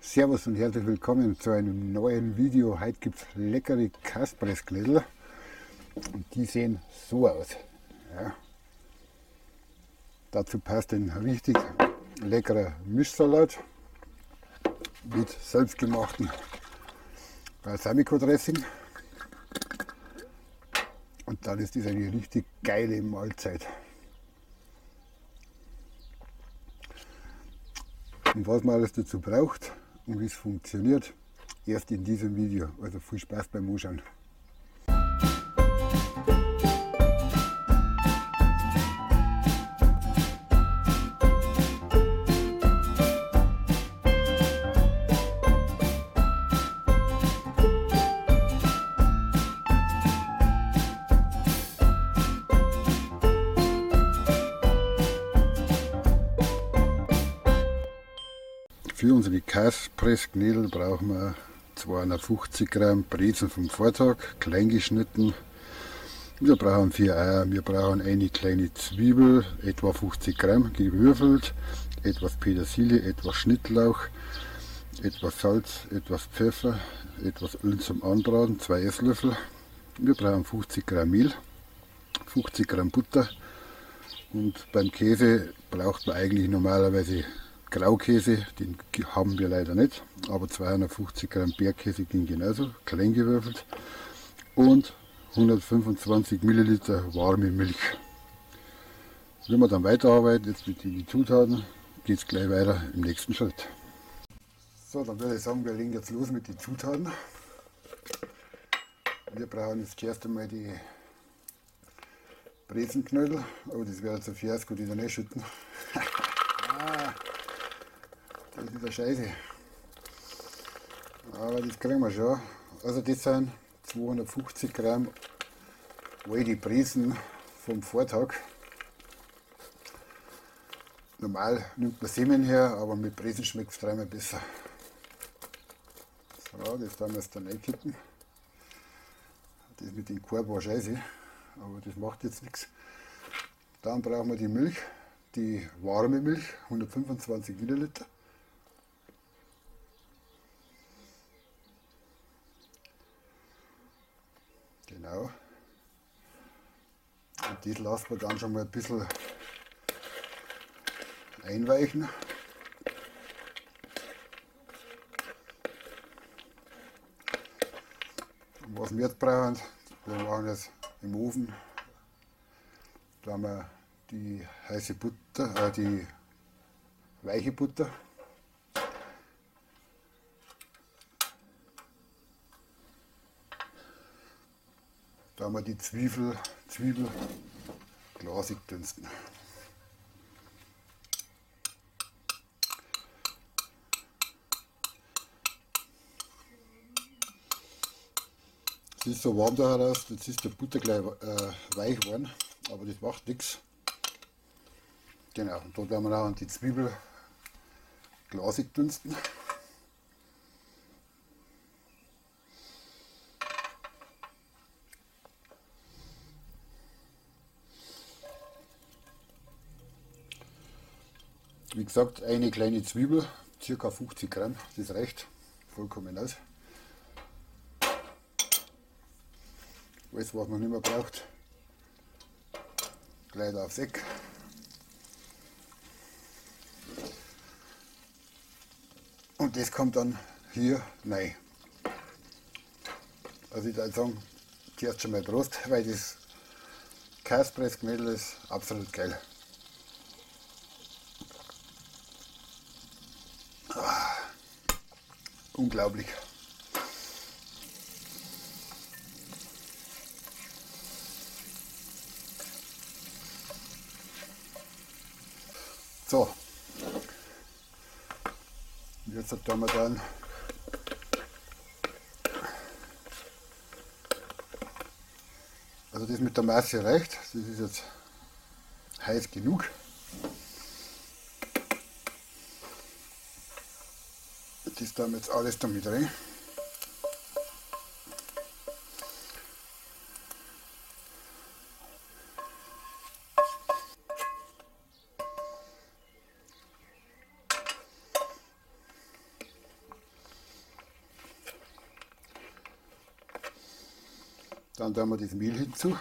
Servus und herzlich willkommen zu einem neuen Video. Heute gibt es leckere Kaspressknödel und die sehen so aus. Ja. Dazu passt ein richtig leckerer Mischsalat mit selbstgemachtem Balsamico-Dressing. Und dann ist das eine richtig geile Mahlzeit. Und was man alles dazu braucht und wie es funktioniert, erst in diesem Video. Also viel Spaß beim Anschauen. Für unsere Kaspressknödel brauchen wir 250 Gramm Brezen vom Vortag, klein geschnitten. Wir brauchen 4 Eier, wir brauchen eine kleine Zwiebel, etwa 50 Gramm gewürfelt, etwas Petersilie, etwas Schnittlauch, etwas Salz, etwas Pfeffer, etwas Öl zum Anbraten, 2 Esslöffel. Wir brauchen 50 Gramm Mehl, 50 Gramm Butter und beim Käse braucht man eigentlich normalerweise Graukäse, den haben wir leider nicht, aber 250 Gramm Bergkäse ging genauso, klein gewürfelt und 125 Milliliter warme Milch. Wenn wir dann weiterarbeiten, jetzt mit den Zutaten, geht es gleich weiter im nächsten Schritt. So, dann würde ich sagen, wir legen jetzt los mit den Zutaten. Wir brauchen jetzt zuerst einmal die Brezenknödel, aber das wäre zu Fiasko, die dann nicht schütten. Das ist wieder scheiße. Aber das kriegen wir schon. Also das sind 250 Gramm alte Brezen vom Vortag. Normal nimmt man Semmeln her, aber mit Brezen schmeckt es dreimal besser. So, das tun wir jetzt dann einkippen. Das mit dem Korb war scheiße, aber das macht jetzt nichts. Dann brauchen wir die Milch, die warme Milch, 125 Milliliter. Genau. Und das lassen wir dann schon mal ein bisschen einweichen. Und was wir jetzt brauchen, wir machen das im Ofen. Da haben wir die heiße Butter, die weiche Butter. Da haben wir die Zwiebel glasig dünsten. Es ist so warm da heraus, jetzt ist der Butter gleich weich geworden, aber das macht nichts. Genau, und dort werden wir auch die Zwiebel glasig dünsten. Wie gesagt, eine kleine Zwiebel, ca. 50 Gramm, das reicht vollkommen aus. Alles, was man nicht mehr braucht, gleich aufs Eck. Und das kommt dann hier rein. Also ich würde sagen, zuerst schon mal Prost, weil das Kaspressknödel ist absolut geil. Unglaublich. So, jetzt tun wir dann also das mit der Masse reicht, das ist jetzt heiß genug. Das tun wir jetzt alles damit rein. Dann tun wir das Mehl hinzu.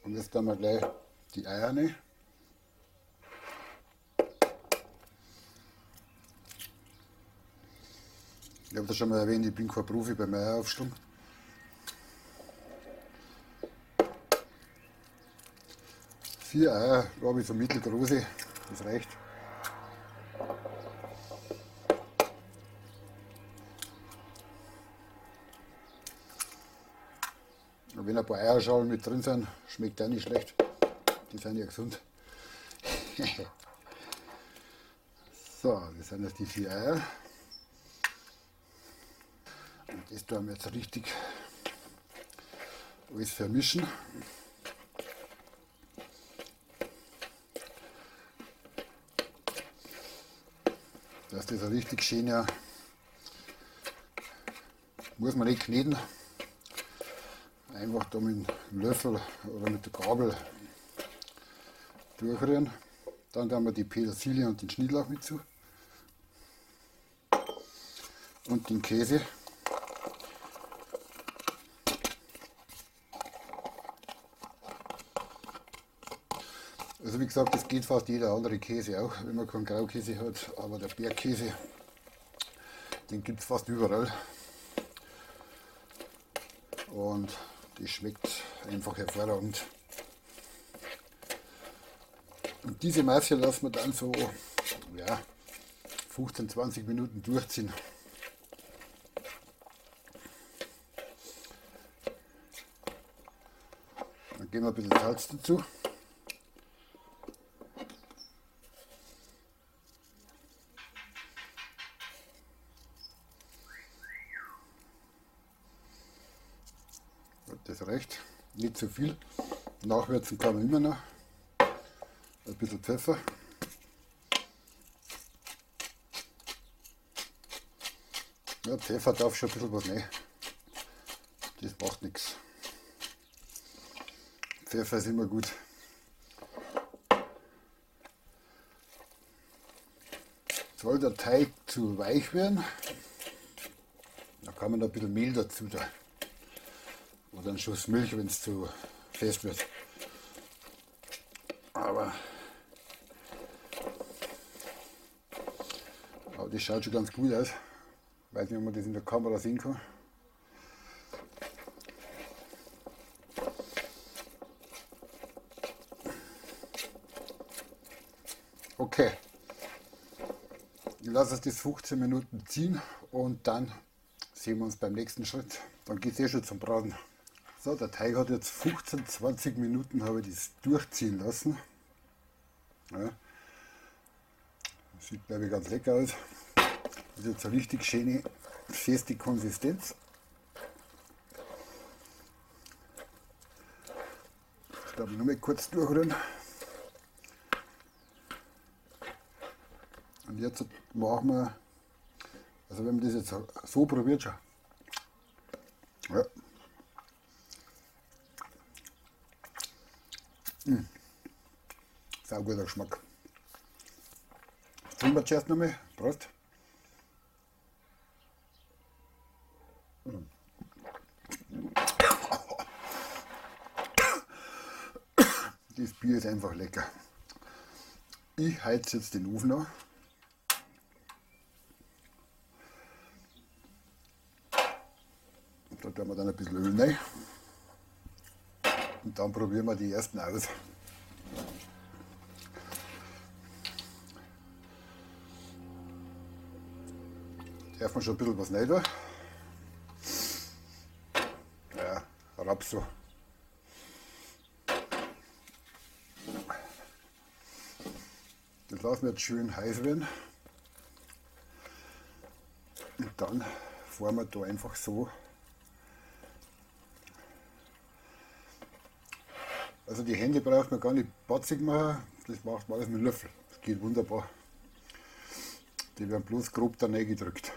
Und jetzt tun wir gleich die Eier rein. Ich habe das schon mal erwähnt, ich bin kein Profi beim Eieraufschwung. Vier Eier, glaube ich, so mittelgroße, das reicht. Und wenn ein paar Eierschalen mit drin sind, schmeckt auch nicht schlecht. Die sind ja gesund. So, das sind jetzt die 4 Eier. Und das tun wir jetzt richtig alles vermischen. Dass das ein richtig schöner, muss man nicht kneten, einfach da mit dem Löffel oder mit der Gabel durchrühren. Dann tun wir die Petersilie und den Schnittlauch mit zu. Und den Käse. Also wie gesagt, das geht fast jeder andere Käse auch, wenn man keinen Graukäse hat, aber der Bergkäse, den gibt es fast überall. Und das schmeckt einfach hervorragend. Und diese Masse lassen wir dann so, ja, 15, 20 Minuten durchziehen. Dann geben wir ein bisschen Salz dazu. Das reicht, nicht zu viel. Nachwürzen kann man immer noch. Ein bisschen Pfeffer. Ja, Pfeffer darf schon ein bisschen was rein. Das macht nichts. Pfeffer ist immer gut. Soll der Teig zu weich werden, dann kann man da ein bisschen Mehl dazu tun. Oder einen Schuss Milch, wenn es zu fest wird. Aber das schaut schon ganz gut aus. Ich weiß nicht, ob man das in der Kamera sehen kann. Okay. Ich lasse es das 15 Minuten ziehen und dann sehen wir uns beim nächsten Schritt. Dann geht es schon zum Braten. So, der Teig hat jetzt 15, 20 Minuten habe ich das durchziehen lassen. Ja. Sieht, glaube ich, ganz lecker aus. Das ist jetzt eine richtig schöne, feste Konsistenz. Ich glaube, nur mal kurz durchrühren. Und jetzt machen wir, also wenn man das jetzt so probiert, schon. Ja. Sau guter Geschmack. Trinken wir zuerst nochmal. Prost. Das Bier ist einfach lecker. Ich heize jetzt den Ofen an. Da tun wir dann ein bisschen Öl rein. Und dann probieren wir die ersten aus. Darf man schon ein bisschen was rein tun. Ja, raps so. Das lassen wir jetzt schön heiß werden. Und dann fahren wir da einfach so. Also die Hände braucht man gar nicht batzig machen, das macht man alles mit dem Löffel. Das geht wunderbar. Die werden bloß grob da reingedrückt.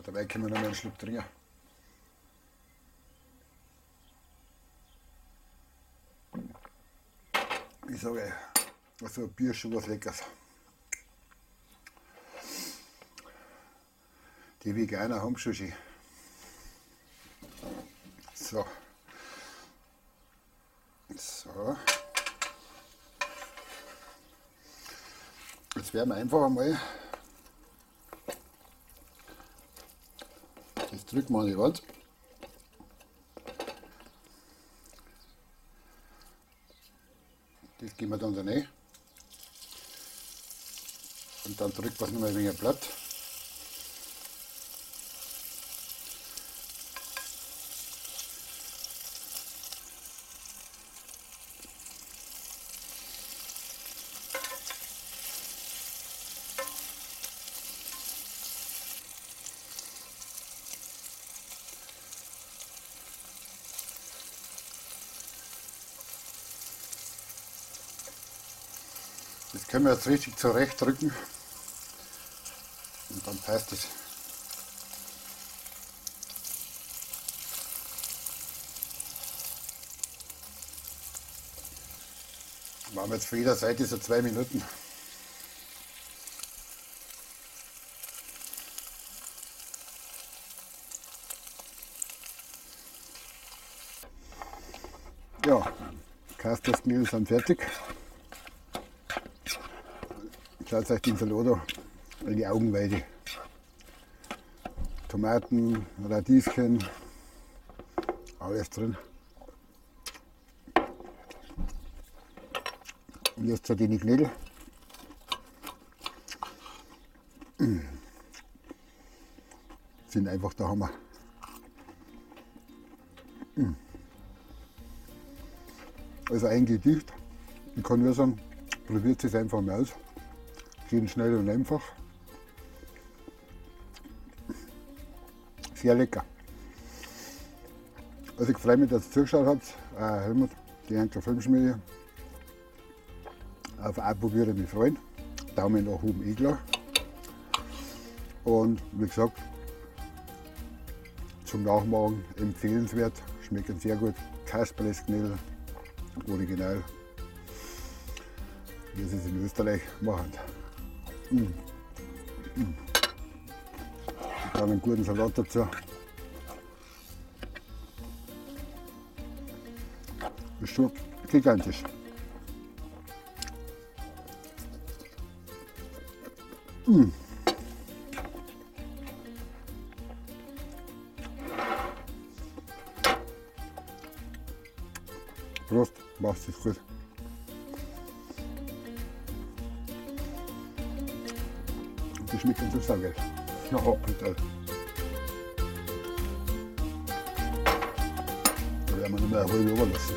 dabei können wir noch mal einen Schluck trinken. Ich sage, also ein Bier ist schon was Leckeres. Die Veganer haben schon schön. So. So. Jetzt werden wir einfach einmal, das drücken wir an die Wand. Das geben wir dann rein. Und dann drückt man es nochmal ein wenig platt. Das können wir jetzt richtig zurecht drücken und dann passt es. Machen wir jetzt für jeder Seite so 2 Minuten. Ja, Kaspersknödel sind fertig. Schaut euch den Salat in die Augenweide. Tomaten, Radieschen, alles drin. Und jetzt so die Knödel. Sind einfach der Hammer. Also ein Gedicht. Ich kann nur sagen, probiert es einfach mal aus. Geht schnell und einfach. Sehr lecker. Also ich freue mich, dass ihr zugeschaut habt. Helmut, die Henker Filmschmiede. Auf Abo würde ich mich freuen. Daumen nach oben, eh klar. Und wie gesagt, zum Nachmachen empfehlenswert. Schmecken sehr gut. Kasperlesknödel, original. Wie sie es in Österreich machen. Dann einen guten Salat dazu. Ist schon gigantisch. Prost, machst es gut. Die schmecken so saugeil. Ja, brutal. Da werden wir noch mal eine halbe überlassen.